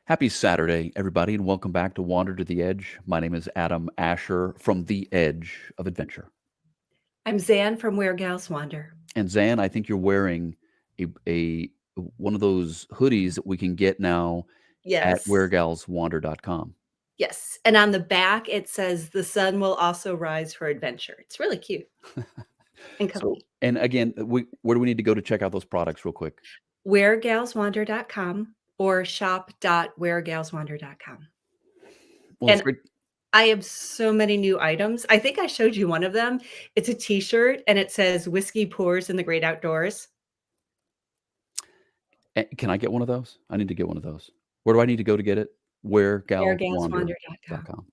Happy Saturday, everybody, and welcome back to Wander to the Edge. My name is Adam Asher from the Edge of Adventure. I'm Zanne from Where Gals Wander. And Zan, I think you're wearing a one of those hoodies that we can get now at Yes. wheregalswander.com. Yes. And on the back, it says, "The sun will also rise for adventure." It's really cute and So, comfy. and again, where do we need to go to check out those products real quick? Wheregalswander.com or shop.wheregalswander.com. Well, it's And great. I have so many new items. I think I showed you one of them. It's a t-shirt and it says "Whiskey Pours in the Great Outdoors." Can I get one of those? I need to get one of those. Where do I need to go to get it? Wheregalswander.com. Wheregalswander.com.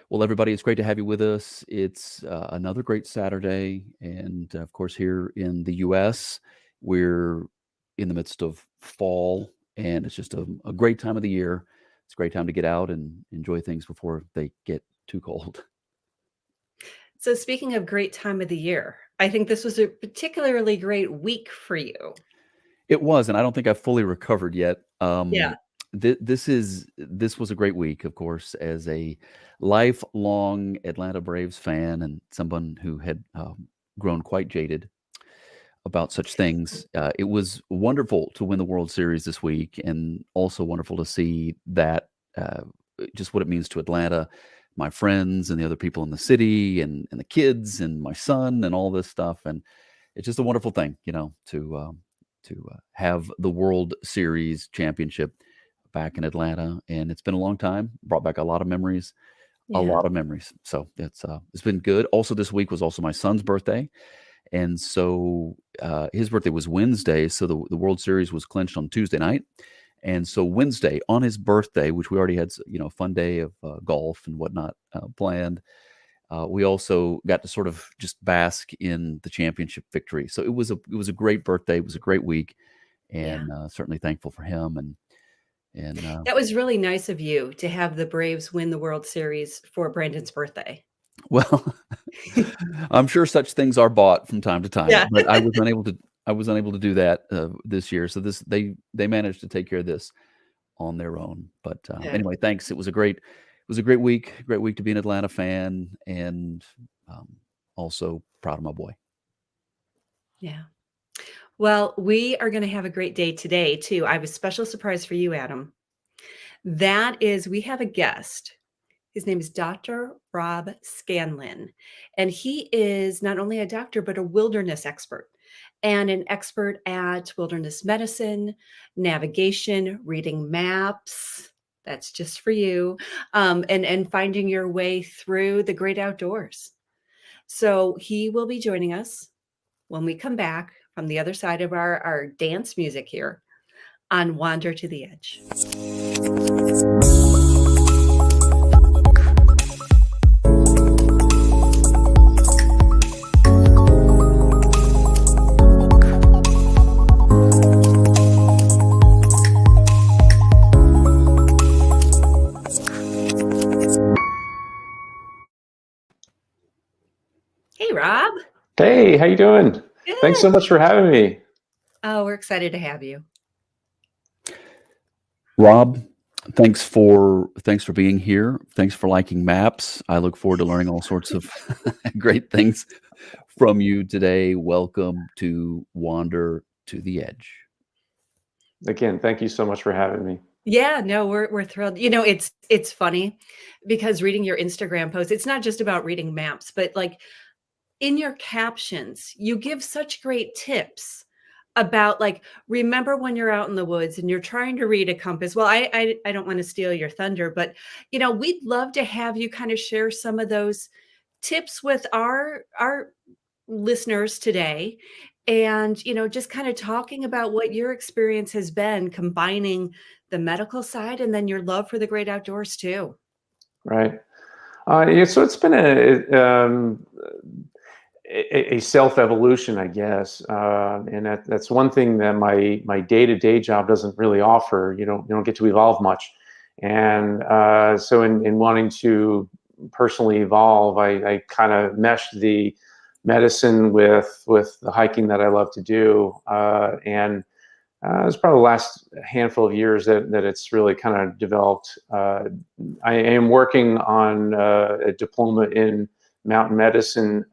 Well, everybody, it's great to have you with us. It's another great Saturday. And of course, here in the US, we're in the midst of fall, and it's just a great time of the year. It's a great time to get out and enjoy things before they get too cold. So speaking of great time of the year, I think this was a particularly great week for you. It was, and I don't think I've fully recovered yet. Yeah. This was a great week, of course, as a lifelong Atlanta Braves fan and someone who had grown quite jaded about such things. It was wonderful to win the World Series this week, and also wonderful to see that just what it means to Atlanta, my friends, and the other people in the city, and the kids, and my son, and all this stuff. And it's just a wonderful thing, to have the World Series championship back in Atlanta, and it's been a long time. Brought back a lot of memories, a Yeah. lot of memories. So it's been good. Also, this week was also my son's birthday, and so his birthday was Wednesday. So the World Series was clinched on Tuesday night, and so Wednesday on his birthday, which we already had, a fun day of golf and whatnot planned. We also got to sort of just bask in the championship victory. So it was a great birthday. It was a great week, Yeah. and certainly thankful for him. And That was really nice of you to have the Braves win the World Series for Brandon's birthday. well, I'm sure such things are bought from time to time, Yeah. but I was unable to do that this year. So they managed to take care of this on their own. But Yeah. anyway, thanks. It was a great week to be an Atlanta fan, and also proud of my boy. Yeah. Well, we are going to have a great day today, too. I have a special surprise for you, Adam. That is, we have a guest. His name is Dr. Rob Scanlon, and he is not only a doctor, but a wilderness expert and an expert at wilderness medicine, navigation, reading maps. That's just for you, and finding your way through the great outdoors. So he will be joining us when we come back from the other side of our dance music here on Wander to the Edge. Hey, Rob. Hey, how you doing? Thanks Good. so much for having me. Oh, we're excited to have you. Rob, thanks for being here. Thanks for liking maps. I look forward to learning all sorts of great things from you today. Welcome to Wander to the Edge. Again, thank you so much for having me. Yeah, no, we're thrilled. It's funny because reading your Instagram post, it's not just about reading maps, but like in your captions, you give such great tips about like remember when you're out in the woods and you're trying to read a compass. Well, I don't want to steal your thunder, but we'd love to have you kind of share some of those tips with our listeners today, and just kind of talking about what your experience has been combining the medical side and then your love for the great outdoors too. Right. Yeah, so it's been a self evolution, I guess, and that's one thing that my day-to-day job doesn't really offer. You don't get to evolve much, and so in wanting to personally evolve, I kind of meshed the medicine with the hiking that I love to do, and it was probably the last handful of years that it's really kind of developed. I am working on a diploma in mountain medicine,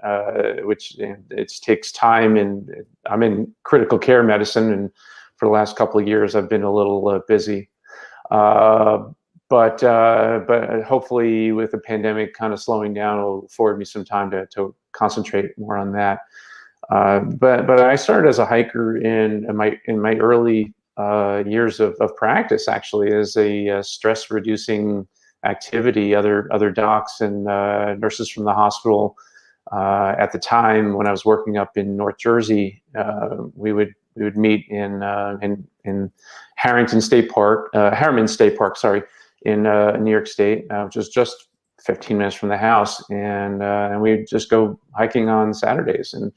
which it takes time, and I'm in critical care medicine, and for the last couple of years I've been a little busy. But hopefully with the pandemic kind of slowing down, it'll afford me some time to concentrate more on that. But I started as a hiker in my early years of practice, actually, as a stress reducing activity. Other docs and nurses from the hospital at the time when I was working up in North Jersey, we would meet in Harriman State Park, sorry, in New York State, which is just 15 minutes from the house, and we'd just go hiking on Saturdays, and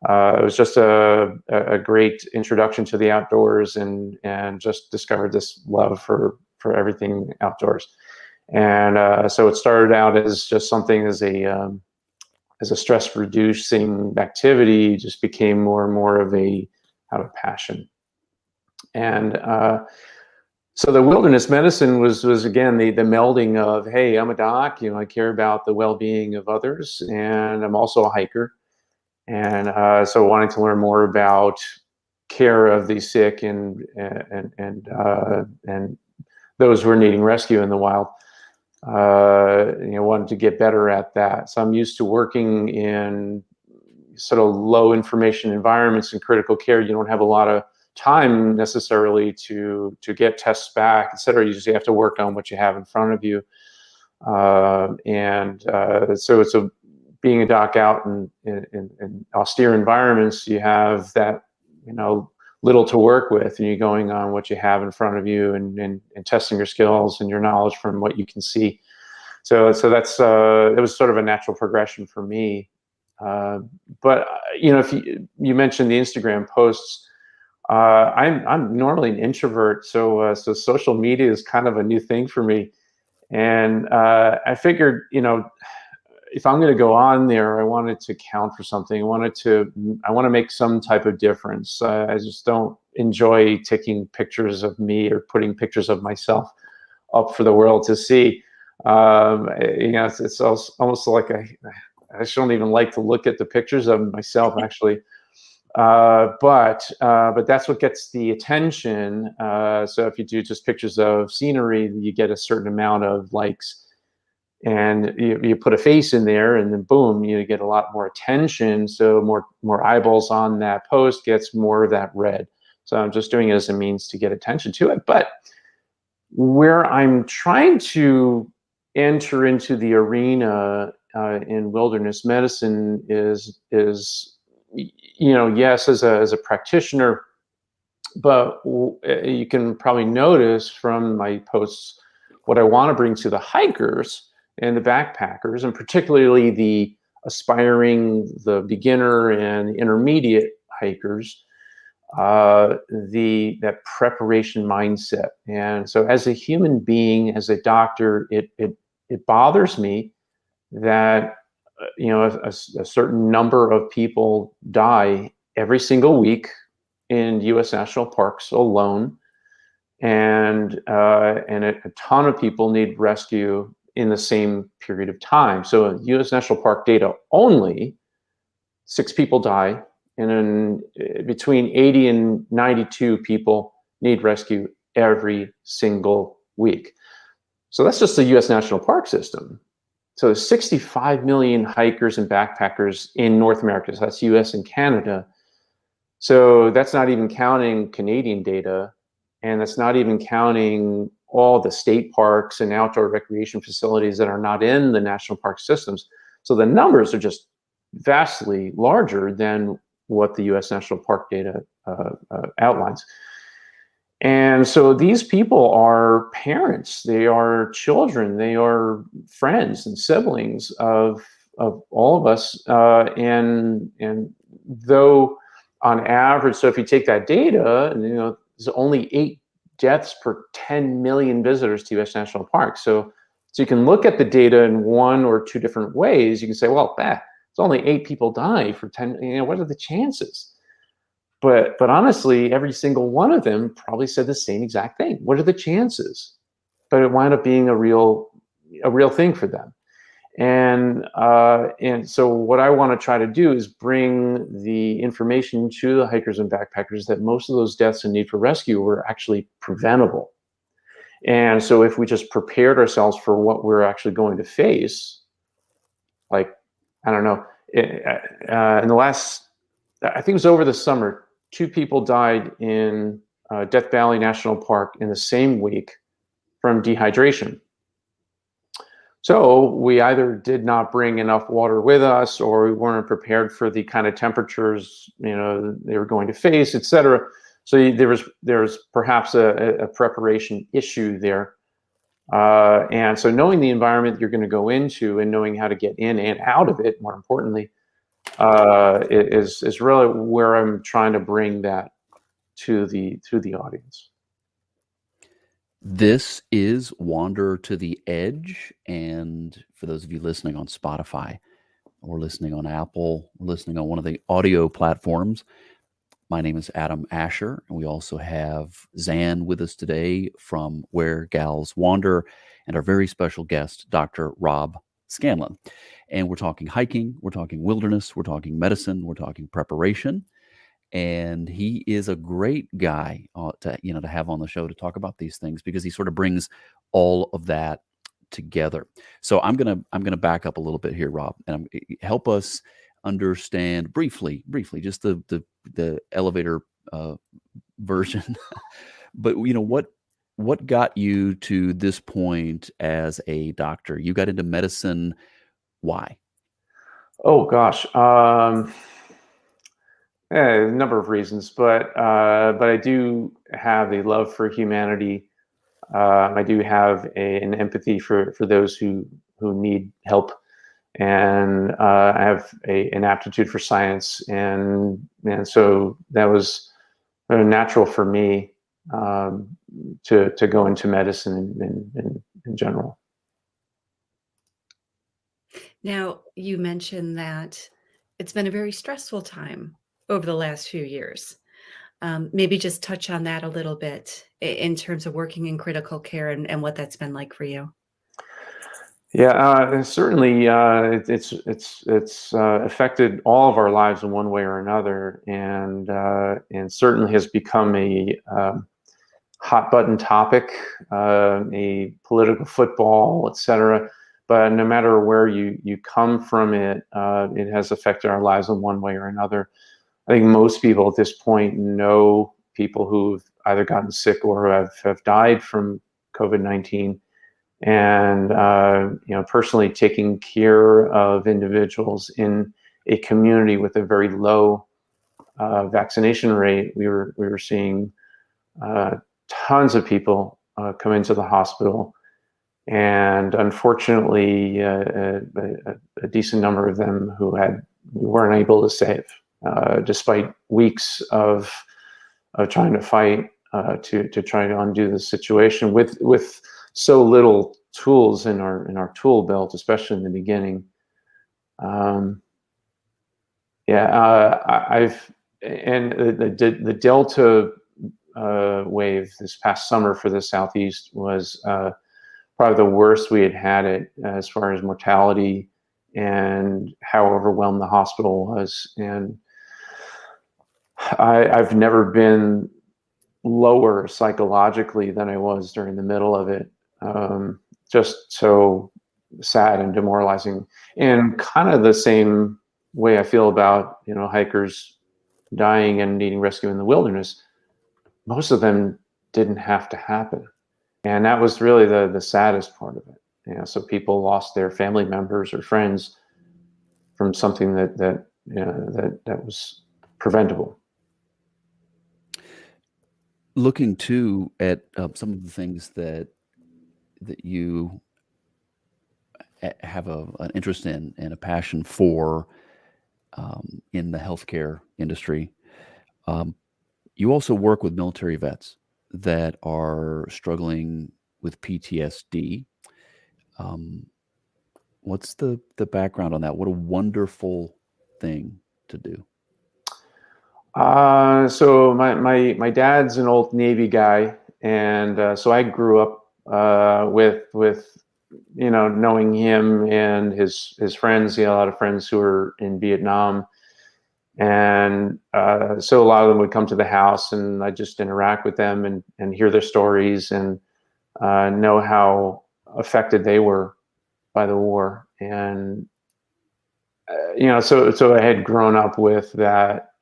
it was just a great introduction to the outdoors, and just discovered this love for everything outdoors. And so it started out as just something as a stress reducing activity, just became more and more of a passion. And so the wilderness medicine was again the melding of, hey, I'm a doc, I care about the well-being of others, and I'm also a hiker. And so wanting to learn more about care of the sick and those who are needing rescue in the wild. Wanted to get better at that. So I'm used to working in sort of low information environments in critical care. You don't have a lot of time necessarily to get tests back, et cetera. You just have to work on what you have in front of you. So it's being a doc out in austere environments, you have that, little to work with, and you're going on what you have in front of you, and testing your skills and your knowledge from what you can see. So that's it was sort of a natural progression for me. But if you mentioned the Instagram posts, I'm normally an introvert, so social media is kind of a new thing for me, and I figured, if I'm going to go on there, I wanted to count for something. I want to make some type of difference. I just don't enjoy taking pictures of me or putting pictures of myself up for the world to see. It's almost like I don't even like to look at the pictures of myself, actually. But that's what gets the attention. So if you do just pictures of scenery, you get a certain amount of likes. And you put a face in there, and then boom, you get a lot more attention. So more eyeballs on that post gets more of that read. So I'm just doing it as a means to get attention to it. But where I'm trying to enter into the arena in wilderness medicine is yes, as a practitioner, but you can probably notice from my posts what I want to bring to the hikers and the backpackers, and particularly the aspiring, the beginner and intermediate hikers, that preparation mindset. And so as a human being, as a doctor, it bothers me that a certain number of people die every single week in U.S. national parks alone, and a ton of people need rescue in the same period of time. So U.S. National Park data only, 6 people die, and then between 80 and 92 people need rescue every single week. So that's just the U.S. National Park system. So there's 65 million hikers and backpackers in North America. So that's U.S. and Canada. So that's not even counting Canadian data, and that's not even counting all the state parks and outdoor recreation facilities that are not in the national park systems. So the numbers are just vastly larger than what the U.S. National Park data outlines. And so these people are parents, they are children, they are friends and siblings of all of us. And though on average, so if you take that data, and there's only 8 deaths per 10 million visitors to U.S. national parks. So you can look at the data in one or two different ways. You can say, well, it's only 8 people die for 10. What are the chances? But honestly, every single one of them probably said the same exact thing. What are the chances? But it wound up being a real thing for them. And so what I want to try to do is bring the information to the hikers and backpackers that most of those deaths and need for rescue were actually preventable. And so if we just prepared ourselves for what we're actually going to face, like, I don't know, in the last, I think it was over the summer, 2 people died in Death Valley National Park in the same week from dehydration. So we either did not bring enough water with us, or we weren't prepared for the kind of temperatures they were going to face, etc. So there was perhaps a preparation issue there. And so knowing the environment you're going to go into and knowing how to get in and out of it, more importantly, is really where I'm trying to bring that to the audience. This is Wander to the Edge. And for those of you listening on Spotify or listening on Apple or listening on one of the audio platforms, my name is Adam Asher. And we also have Zanne with us today from Where Gals Wander, and our very special guest, Dr. Rob Scanlon. And we're talking hiking, we're talking wilderness, we're talking medicine, we're talking preparation. And he is a great guy to have on the show to talk about these things, because he sort of brings all of that together. So I'm gonna back up a little bit here, Rob, and help us understand briefly, just the elevator version. But what got you to this point as a doctor? You got into medicine. Why? Oh gosh. A number of reasons, but I do have a love for humanity. I do have an empathy for those who need help, and I have an aptitude for science, and so that was natural for me to go into medicine in general. Now, you mentioned that it's been a very stressful time over the last few years. Maybe just touch on that a little bit in terms of working in critical care and what that's been like for you. Yeah, certainly, it's affected all of our lives in one way or another, and certainly has become a hot button topic, a political football, etc. But no matter where you come from, it has affected our lives in one way or another. I think most people at this point know people who've either gotten sick or have died from COVID-19. And personally taking care of individuals in a community with a very low vaccination rate, we were seeing tons of people come into the hospital, and unfortunately, a decent number of them who we weren't able to save, despite weeks of trying to fight to try to undo the situation with so little tools in our tool belt, especially in the beginning. I've and the Delta wave this past summer for the Southeast was probably the worst we had it as far as mortality and how overwhelmed the hospital was. And I've never been lower psychologically than I was during the middle of it. Just so sad and demoralizing, and kind of the same way I feel about hikers dying and needing rescue in the wilderness. Most of them didn't have to happen, and that was really the saddest part of it. So people lost their family members or friends from something that was preventable. Looking too at some of the things that you have an interest in and a passion for in the healthcare industry. You also work with military vets that are struggling with PTSD. What's the background on that? What a wonderful thing to do. So my dad's an old Navy guy, and so I grew up with knowing him and his friends. He had a lot of friends who were in Vietnam, and so a lot of them would come to the house, and I just interact with them and hear their stories and know how affected they were by the war. And so I had grown up with that.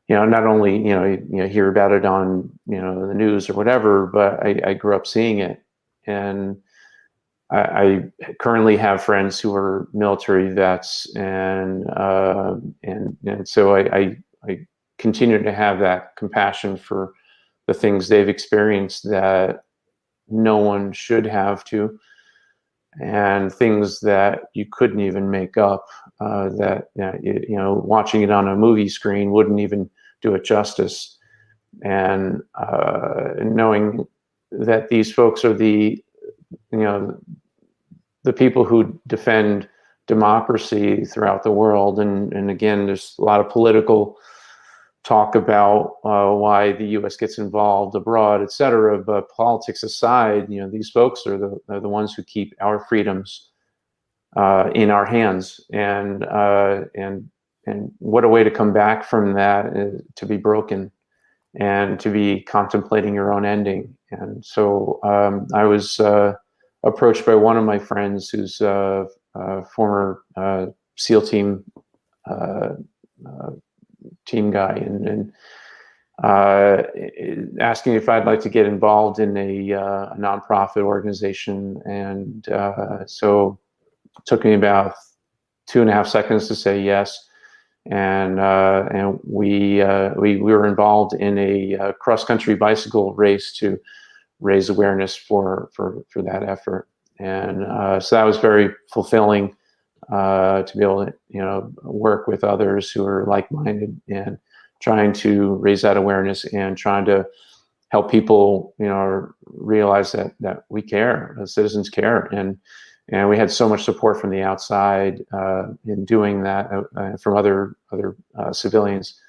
Not only hear about it on the news or whatever, but I grew up seeing it, and I currently have friends who are military vets, and so I continue to have that compassion for the things they've experienced that no one should have to, and things that you couldn't even make up, that watching it on a movie screen wouldn't even do it justice. And knowing that these folks are the people who defend democracy throughout the world, and again, there's a lot of political talk about why the U.S. gets involved abroad, et cetera. But politics aside, these folks are the ones who keep our freedoms in our hands, and what a way to come back from that is to be broken and to be contemplating your own ending. And so I was approached by one of my friends who's a former SEAL team team guy, and asking if I'd like to get involved in a nonprofit organization. And so it took me about 2.5 seconds to say yes. And we were involved in a cross-country bicycle race to raise awareness for that effort. And so that was very fulfilling, to be able to work with others who are like-minded and trying to raise that awareness and trying to help people realize that we care, citizens care. And we had so much support from the outside in doing that, from other civilians,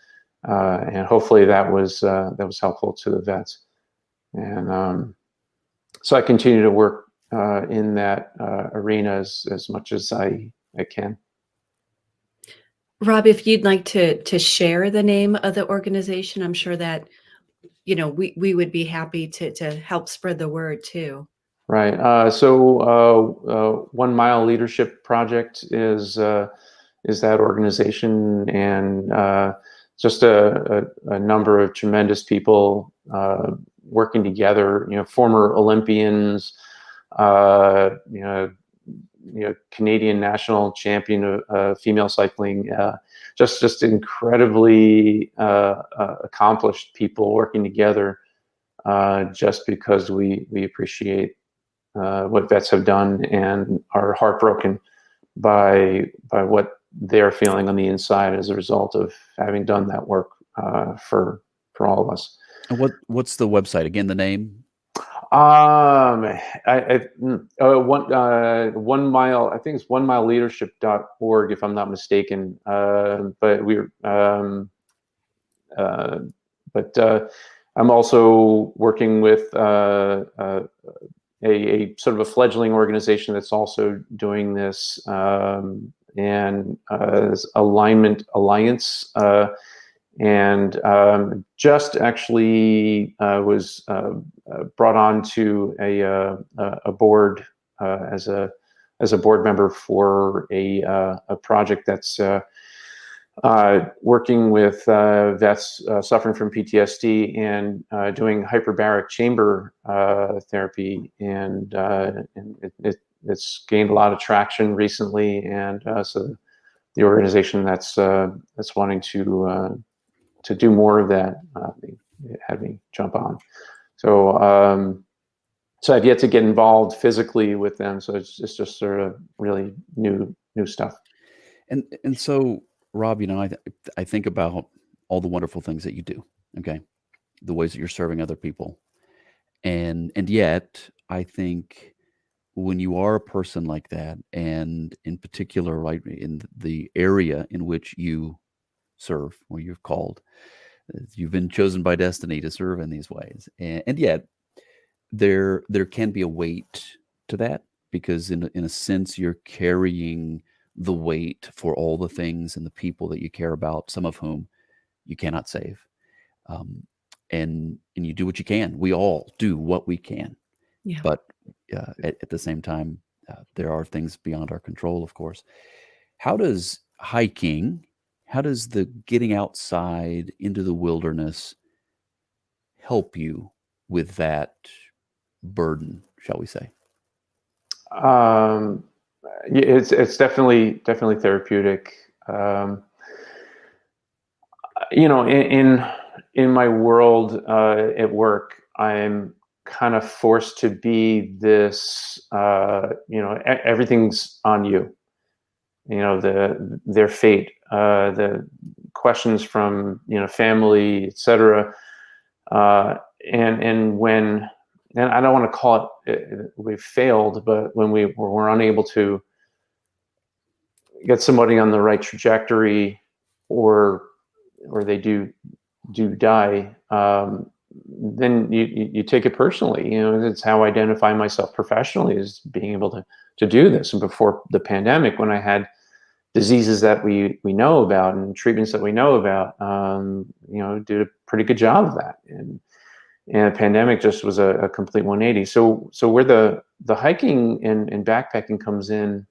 and hopefully that was helpful to the vets. And so I continue to work in that arena as much as I can. Rob, if you'd like to share the name of the organization, I'm sure that we would be happy to help spread the word too. Right. So 1 Mile Leadership Project is that organization, and just a number of tremendous people working together. Former Olympians, Canadian national champion of female cycling, just incredibly accomplished people working together, just because we appreciate what vets have done and are heartbroken by what they're feeling on the inside as a result of having done that work for all of us. And what's the website again? The name? One mile, I think it's onemileLeadership.org, if I'm not mistaken. But I'm also working with a sort of a fledgling organization that's also doing this, and Alignment Alliance, and just actually was brought on to a board as a board member for a project that's working with vets suffering from PTSD and doing hyperbaric chamber therapy, and it's gained a lot of traction recently, and so the organization that's wanting to do more of that had me jump on. So I've yet to get involved physically with them, so it's just sort of really new stuff. And so, Rob, I think about all the wonderful things that you do, okay? The ways that you're serving other people. And yet, I think when you are a person like that, and in particular, right, in the area in which you serve, where you're called. You've been chosen by destiny to serve in these ways, and yet there can be a weight to that, because in a sense you're carrying the weight for all the things and the people that you care about, some of whom you cannot save. Um, and you do what you can. We all do what we can, Yeah. but at the same time, there are things beyond our control, of course. How does hiking, how does the getting outside into the wilderness help you with that burden, shall we say? Um, yeah, it's definitely therapeutic. In my world at work, I'm kind of forced to be this. Everything's on you. Their fate, the questions from family, etc. Uh, and when and I don't want to call it we've failed, but when we're unable to get somebody on the right trajectory, or they do die, then you take it personally. It's how I identify myself professionally, is being able to do this. And before the pandemic, when I had diseases that we know about and treatments that we know about, did a pretty good job of that. And the pandemic just was a complete 180. So where the hiking and backpacking comes in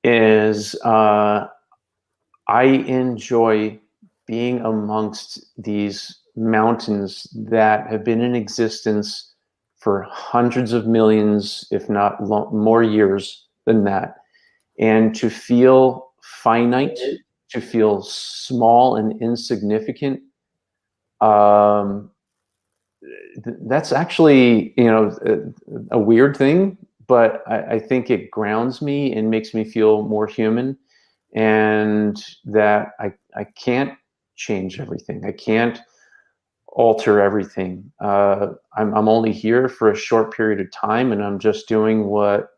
is, I enjoy being amongst these mountains that have been in existence for hundreds of millions, if not more years than that. And to feel finite, to feel small and insignificant, um, that's actually, a weird thing, but I think it grounds me and makes me feel more human, and that I can't change everything. I can't alter everything. I'm only here for a short period of time, and I'm just doing what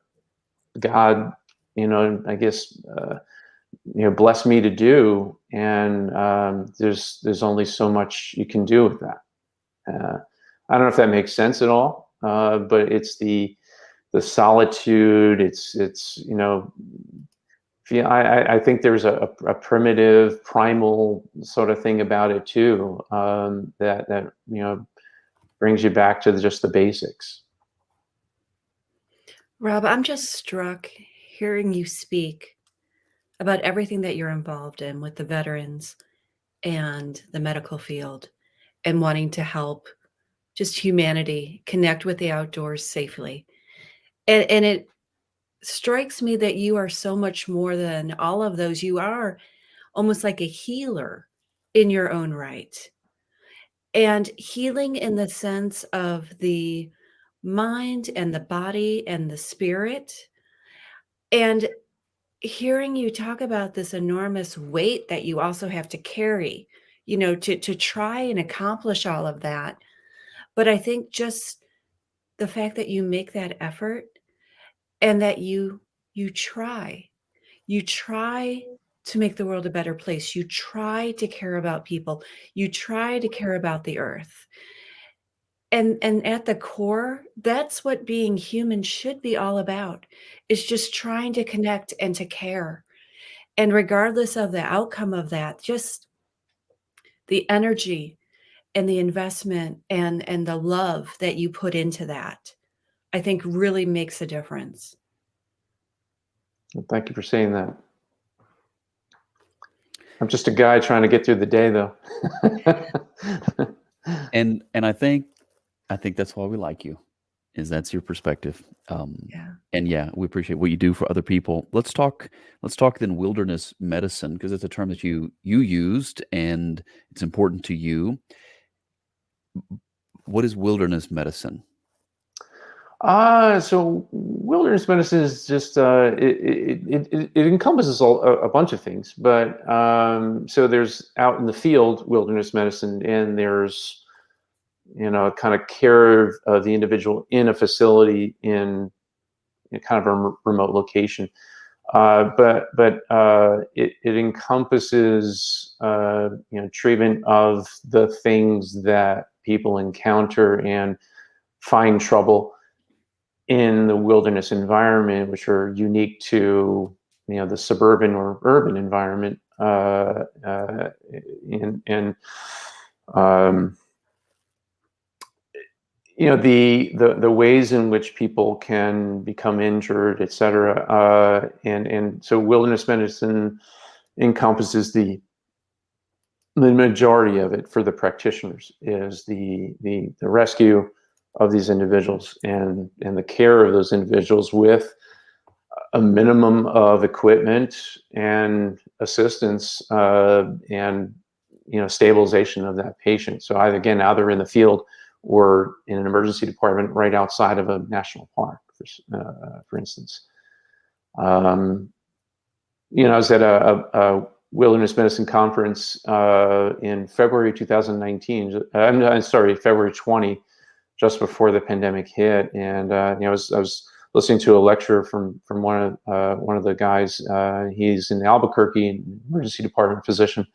God, I guess, blessed me to do. And there's only so much you can do with that. I don't know if that makes sense at all, but it's the solitude. I think there's a primitive, primal sort of thing about it too, that brings you back to just the basics. Rob, I'm just struck hearing you speak about everything that you're involved in with the veterans and the medical field, and wanting to help just humanity connect with the outdoors safely. And it strikes me that you are so much more than all of those. You are almost like a healer in your own right. And healing in the sense of the mind and the body and the spirit. And hearing you talk about this enormous weight that you also have to carry, to try and accomplish all of that. But I think just the fact that you make that effort, and that you try to make the world a better place. You try to care about people. You try to care about the earth. And at the core, that's what being human should be all about, is just trying to connect and to care. And regardless of the outcome of that, just the energy and the investment and the love that you put into that, I think really makes a difference. Well, thank you for saying that. I'm just a guy trying to get through the day, though. And I think that's why we like you, is that's your perspective. Yeah. And yeah, we appreciate what you do for other people. Let's talk then wilderness medicine, because it's a term that you used and it's important to you. What is wilderness medicine? So wilderness medicine is just, it encompasses a bunch of things, but so there's out in the field wilderness medicine, and there's kind of care of the individual in a facility in kind of a remote location. It encompasses treatment of the things that people encounter and find trouble in the wilderness environment, which are unique to the suburban or urban environment, and um, the ways in which people can become injured, et cetera. And so wilderness medicine encompasses the majority of it for the practitioners is the rescue of these individuals and the care of those individuals with a minimum of equipment and assistance, and stabilization of that patient. So either in the field or in an emergency department right outside of a national park, for instance. I was at a wilderness medicine conference in February 2019. I'm sorry, February 20, just before the pandemic hit, and I was listening to a lecture from one of the guys. He's in Albuquerque, emergency department physician,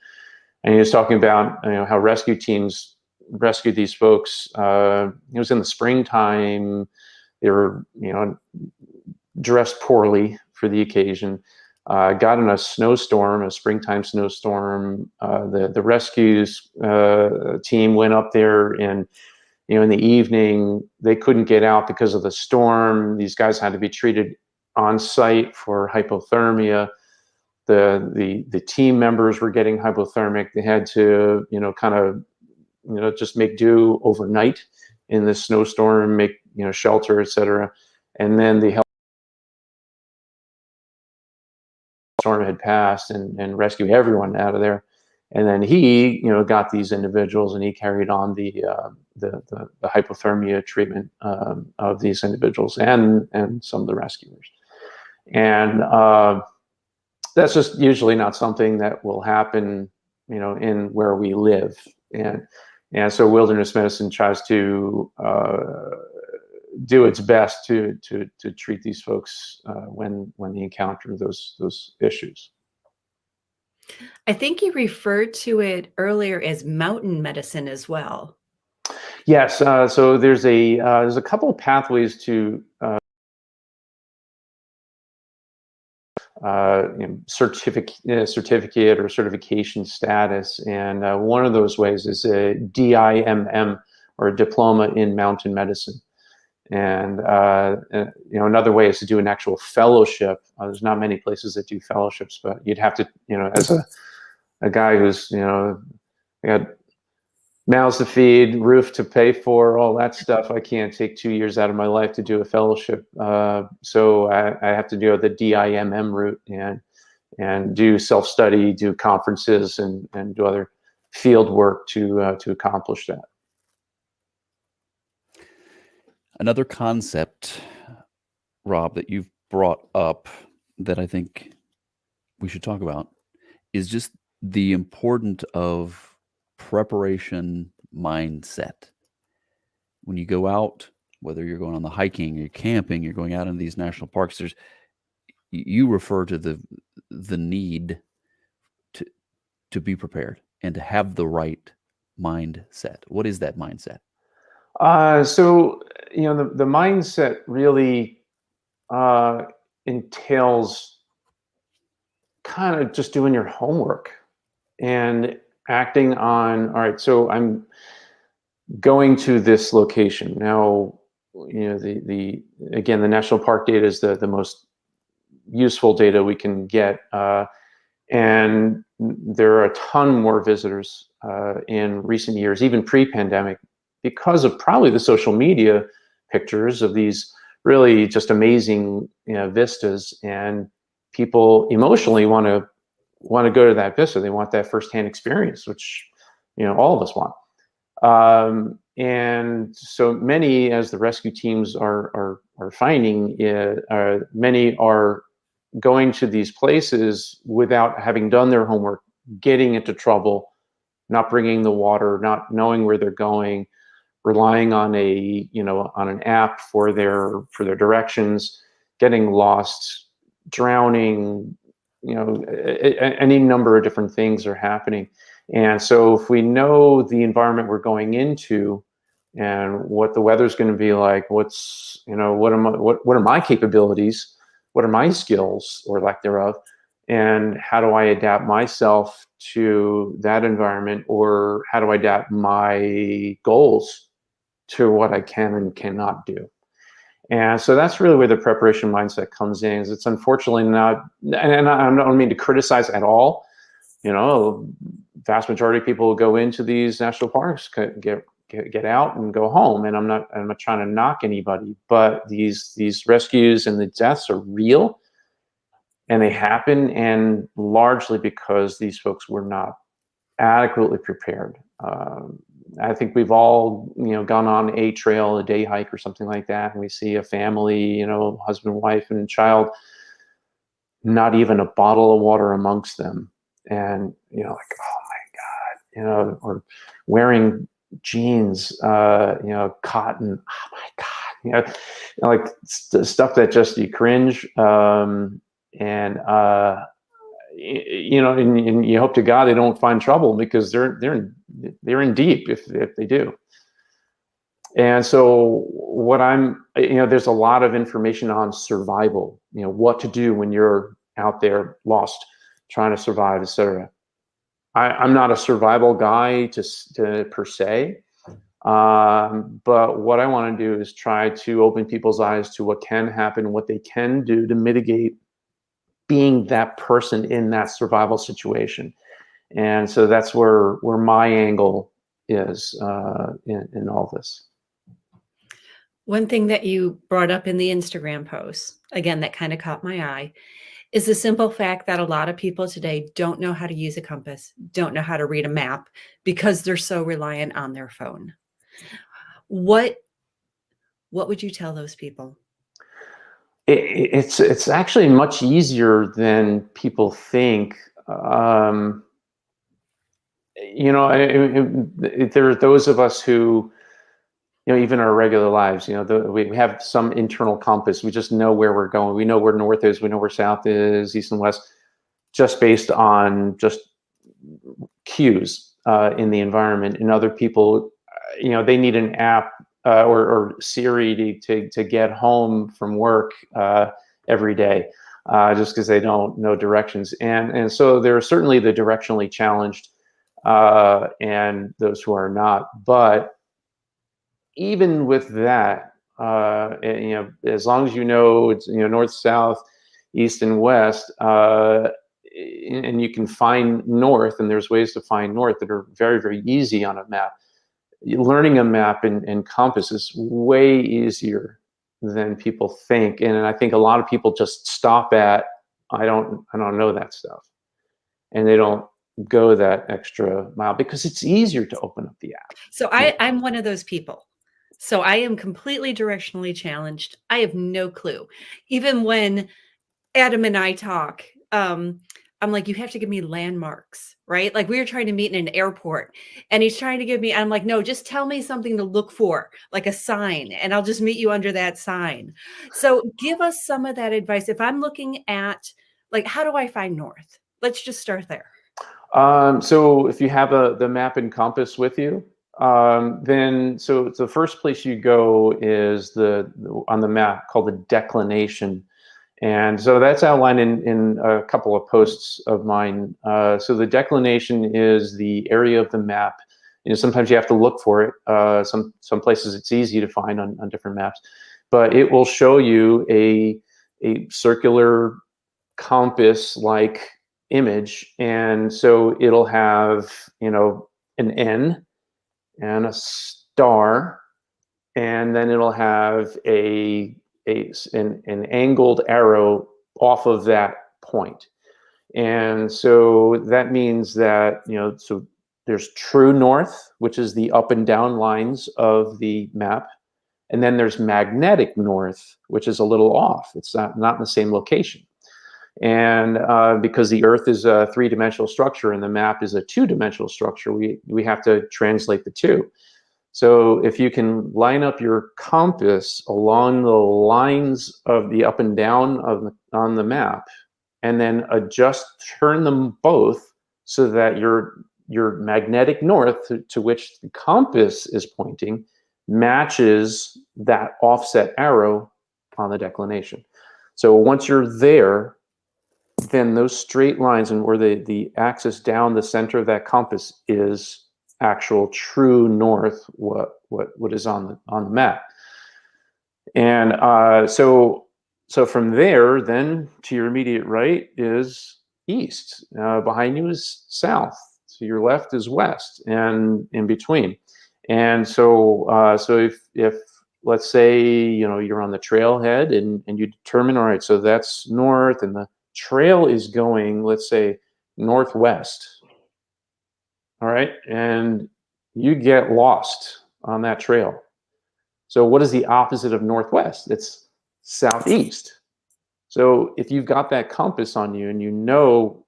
and he was talking about how rescue teams rescue these folks. It was in the springtime. They were dressed poorly for the occasion. Got in a snowstorm, a springtime snowstorm. The rescues team went up there, and in the evening they couldn't get out because of the storm. These guys had to be treated on site for hypothermia. The team members were getting hypothermic. They had to just make do overnight in this snowstorm, make shelter, etc. And then the storm had passed and rescue everyone out of there. And then he, got these individuals and he carried on the hypothermia treatment of these individuals and some of the rescuers. And that's just usually not something that will happen, in where we live. And so wilderness medicine tries to do its best to treat these folks when they encounter those issues. I think you referred to it earlier as mountain medicine as well. Yes. So there's a couple of pathways to certificate or certification status, and one of those ways is a DIMM, or a diploma in mountain medicine. And another way is to do an actual fellowship. There's not many places that do fellowships, but you'd have to, as a guy who's got mouths to feed, roof to pay for, all that stuff, I can't take 2 years out of my life to do a fellowship. So I have to do the DIMM route and do self-study, do conferences, and do other field work to accomplish that. Another concept, Rob, that you've brought up that I think we should talk about is just the importance of preparation mindset. When you go out, whether you're going on the hiking, you're camping, you're going out in these national parks, you refer to the need to be prepared and to have the right mindset. What is that mindset? So the mindset really entails kind of just doing your homework and acting on, all right, so I'm going to this location. Now, the national park data is the most useful data we can get. And there are a ton more visitors in recent years, even pre-pandemic, because of probably the social media pictures of these really just amazing vistas, and people emotionally want to go to that vista. They want that firsthand experience, which all of us want. And so many, as the rescue teams are finding, many are going to these places without having done their homework, getting into trouble, not bringing the water, not knowing where they're going, relying on an app for their directions, getting lost, drowning, any number of different things are happening. And so if we know the environment we're going into and what the weather's going to be like, what are my capabilities, what are my skills or lack thereof, and how do I adapt myself to that environment, or how do I adapt my goals to what I can and cannot do. And so that's really where the preparation mindset comes in. Is it's unfortunately not, and I don't mean to criticize at all. Vast majority of people who go into these national parks get out and go home. And I'm not trying to knock anybody, but these rescues and the deaths are real, and they happen, and largely because these folks were not adequately prepared. I think we've all, gone on a trail, a day hike or something like that, and we see a family, husband, wife, and child, not even a bottle of water amongst them, and like, oh my God, or wearing jeans, cotton, oh my God, like stuff that just you cringe, and and you hope to God they don't find trouble, because they're in deep if they do. And so there's a lot of information on survival, what to do when you're out there lost, trying to survive, etc. I'm not a survival guy to per se, but what I want to do is try to open people's eyes to what can happen, what they can do to mitigate being that person in that survival situation. And so that's where my angle is in all this. One thing that you brought up in the Instagram post, again, that kind of caught my eye, is the simple fact that a lot of people today don't know how to use a compass, don't know how to read a map, because they're so reliant on their phone. What would you tell those people? It's actually much easier than people think. There are those of us who, even our regular lives, we have some internal compass. We just know where we're going. We know where north is. We know where south is, east and west, just based on just cues in the environment. And other people, they need an app or Siri to get home from work every day, just because they don't know directions. And so there are certainly the directionally challenged and those who are not. But even with that, as long as it's north, south, east, and west, and you can find north, and there's ways to find north that are very, very easy on a map. Learning a map and compass is way easier than people think, and I think a lot of people just stop at I don't know that stuff, and they don't go that extra mile because it's easier to open up the app. So I'm one of those people. So I am completely directionally challenged. I have no clue. Even when Adam and I talk, I'm like, you have to give me landmarks, right? Like we were trying to meet in an airport and he's trying to give me, I'm like, no, just tell me something to look for, like a sign, and I'll just meet you under that sign. So give us some of that advice. If I'm looking at, like, how do I find north? Let's just start there. So if you have the map and compass with you, then so the first place you go is on the map called the declination. And so that's outlined in a couple of posts of mine. So the declination is the area of the map. Sometimes you have to look for it. Some places it's easy to find on different maps, but it will show you a circular compass-like image. And so it'll have, an N and a star, and then it'll have an angled arrow off of that point. And so that means that, so there's true north, which is the up and down lines of the map. And then there's magnetic north, which is a little off. It's not in the same location. And because the Earth is a three-dimensional structure and the map is a two-dimensional structure, we have to translate the two. So if you can line up your compass along the lines of the up and down on the map, and then turn them both so that your magnetic north to which the compass is pointing matches that offset arrow on the declination. So once you're there, then those straight lines, and where the axis down the center of that compass is actual true north, what is on the map. And so from there, then to your immediate right is east. Behind you is south. To your left is west, and in between. And so if let's say you're on the trailhead and you determine, all right, so that's north, and the trail is going, let's say, northwest. All right, and you get lost on that trail. So what is the opposite of northwest? It's southeast. So if you've got that compass on you and you know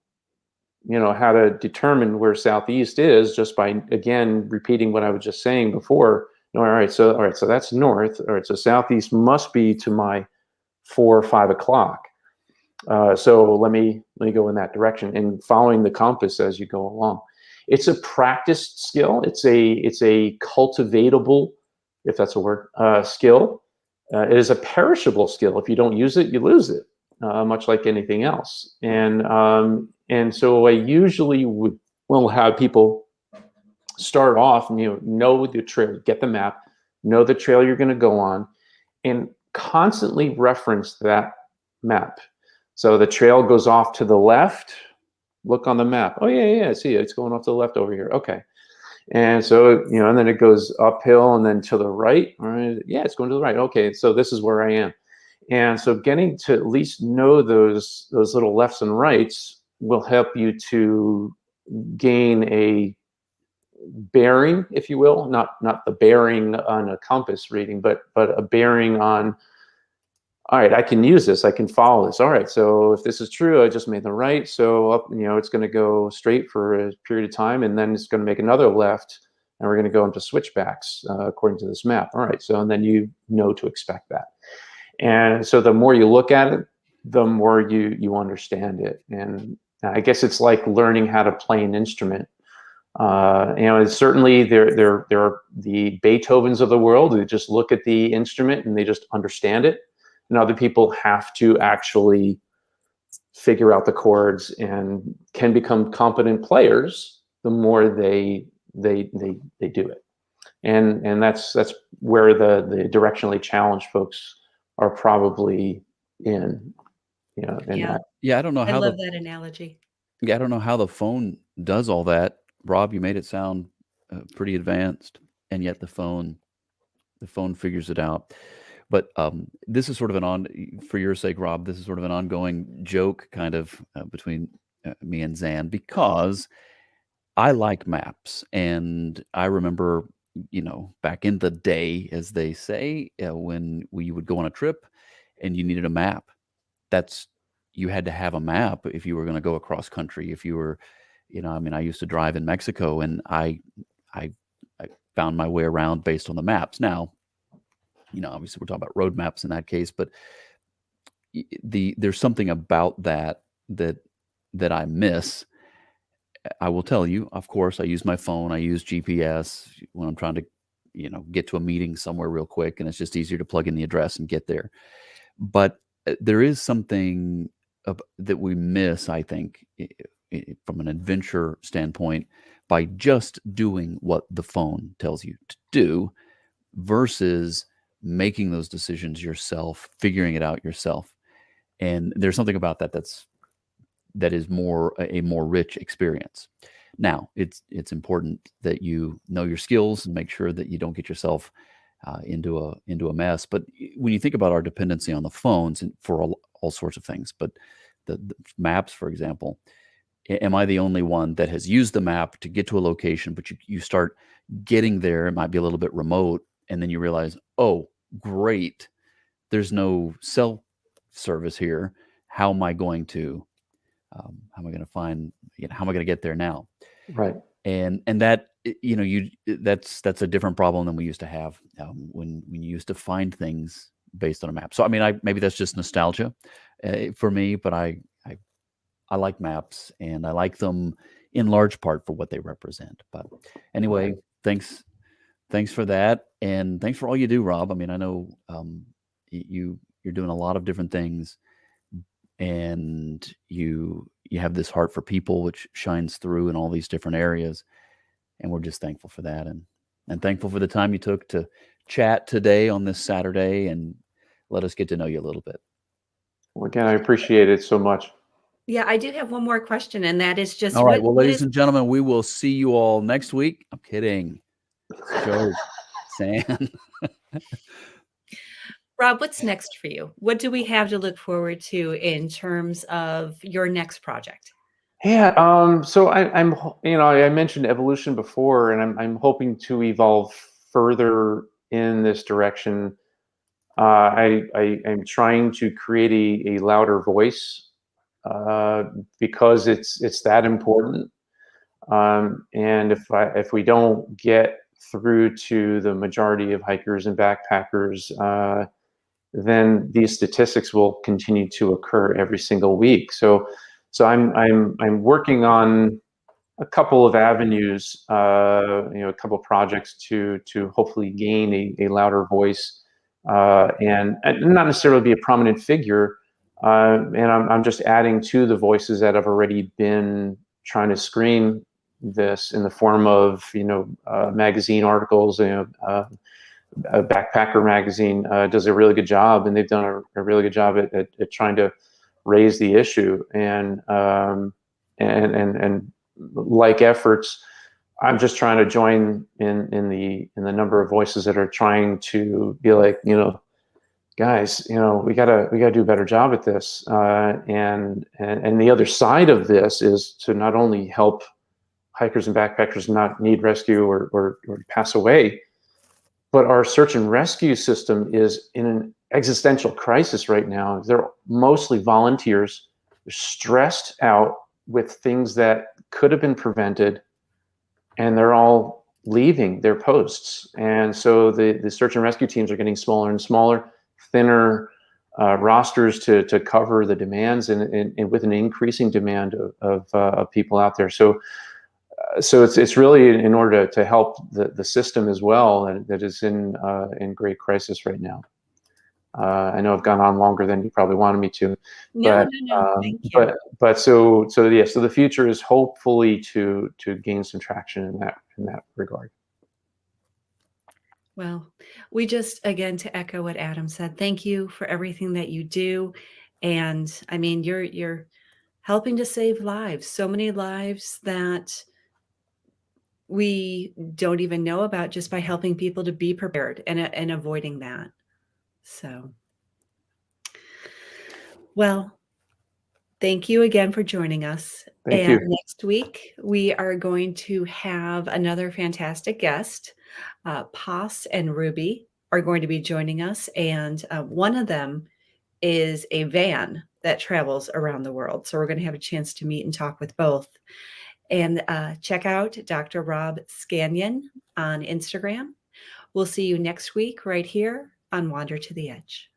how to determine where southeast is just by, again, repeating what I was just saying before. All right, so that's north. All right, so southeast must be to my 4 or 5 o'clock. So let me go in that direction, and following the compass as you go along. It's a practiced skill. It's a cultivatable, if that's a word, skill. It is a perishable skill. If you don't use it, you lose it, much like anything else. And so I usually will have people start off, know the trail, get the map, know the trail you're going to go on, and constantly reference that map. So the trail goes off to the left. Look on the map. Oh yeah, see, it's going off to the left over here. Okay. And so, and then it goes uphill and then to the right. All right. Yeah, it's going to the right. Okay, so this is where I am. And so getting to at least know those little lefts and rights will help you to gain a bearing, if you will, not the bearing on a compass reading, but a bearing on, all right, I can use this, I can follow this. All right, so if this is true, I just made the right. So up, it's going to go straight for a period of time, and then it's going to make another left, and we're going to go into switchbacks according to this map. All right, so and then you know to expect that. And so the more you look at it, the more you understand it. And I guess it's like learning how to play an instrument. Certainly there are the Beethovens of the world who just look at the instrument and they just understand it. And other people have to actually figure out the chords and can become competent players the more they do it. And that's where the directionally challenged folks are probably in. That. Yeah, I don't know I how love that analogy. Yeah, I don't know how the phone does all that. Rob, you made it sound pretty advanced, and yet the phone figures it out. But this is sort of for your sake, Rob, this is sort of an ongoing joke kind of between me and Zanne, because I like maps. And I remember, back in the day, as they say, when we would go on a trip and you needed a map, you had to have a map if you were going to go across country. If you were, I used to drive in Mexico, and I found my way around based on the maps. Now, obviously we're talking about road maps in that case, but there's something about that I miss. I will tell you, of course, I use my phone. I use GPS when I'm trying to, get to a meeting somewhere real quick, and it's just easier to plug in the address and get there. But there is something that we miss, I think, from an adventure standpoint, by just doing what the phone tells you to do versus making those decisions yourself, figuring it out yourself. And there's something about that that is a more rich experience. Now, it's important that you know your skills and make sure that you don't get yourself into a mess. But when you think about our dependency on the phones and for all sorts of things, but the maps, for example, am I the only one that has used the map to get to a location, but you start getting there, it might be a little bit remote, and then you realize, oh, great, there's no cell service here. How am I going to find, how am I going to get there now? Right. And that that's a different problem than we used to have, when you used to find things based on a map. So I mean, maybe that's just nostalgia for me, but I like maps, and I like them in large part for what they represent. But anyway, thanks for that, and thanks for all you do, Rob. I mean, I know you're doing a lot of different things, and you have this heart for people, which shines through in all these different areas, and we're just thankful for that, and thankful for the time you took to chat today on this Saturday and let us get to know you a little bit. Well, again, I appreciate it so much. Yeah, I do have one more question, and that is just All right, well, ladies and gentlemen, we will see you all next week. I'm kidding. Joe, Sam. Rob, what's next for you? What do we have to look forward to in terms of your next project? Yeah, so I'm, I mentioned evolution before, and I'm hoping to evolve further in this direction. I'm trying to create a louder voice, because it's that important. And if we don't get through to the majority of hikers and backpackers, then these statistics will continue to occur every single week. So I'm working on a couple of avenues, a couple of projects to hopefully gain a louder voice, and not necessarily be a prominent figure. And I'm just adding to the voices that have already been trying to screen this in the form of magazine articles. Backpacker magazine does a really good job, and they've done a really good job at trying to raise the issue, and like efforts. I'm just trying to join in the number of voices that are trying to be like, guys, we gotta do a better job at this. And the other side of this is to not only help hikers and backpackers not need rescue or pass away, but our search and rescue system is in an existential crisis right now. They're mostly volunteers. They're stressed out with things that could have been prevented, and they're all leaving their posts. And so the search and rescue teams are getting smaller and smaller, thinner rosters to cover the demands, and with an increasing demand of people out there. So it's really in order to help the system as well, that is in great crisis right now. I know I've gone on longer than you probably wanted me to, No, thank you. But so the future is hopefully to gain some traction in that regard. Well, we just, again, to echo what Adam said, thank you for everything that you do. And I mean, you're helping to save lives, so many lives that we don't even know about, just by helping people to be prepared and avoiding that. So, well, thank you again for joining us. Thank you. Next week, we are going to have another fantastic guest. Pos and Ruby are going to be joining us, and one of them is a van that travels around the world. So we're going to have a chance to meet and talk with both. And check out Dr. Rob Scanlon on Instagram. We'll see you next week right here on Wander to the Edge.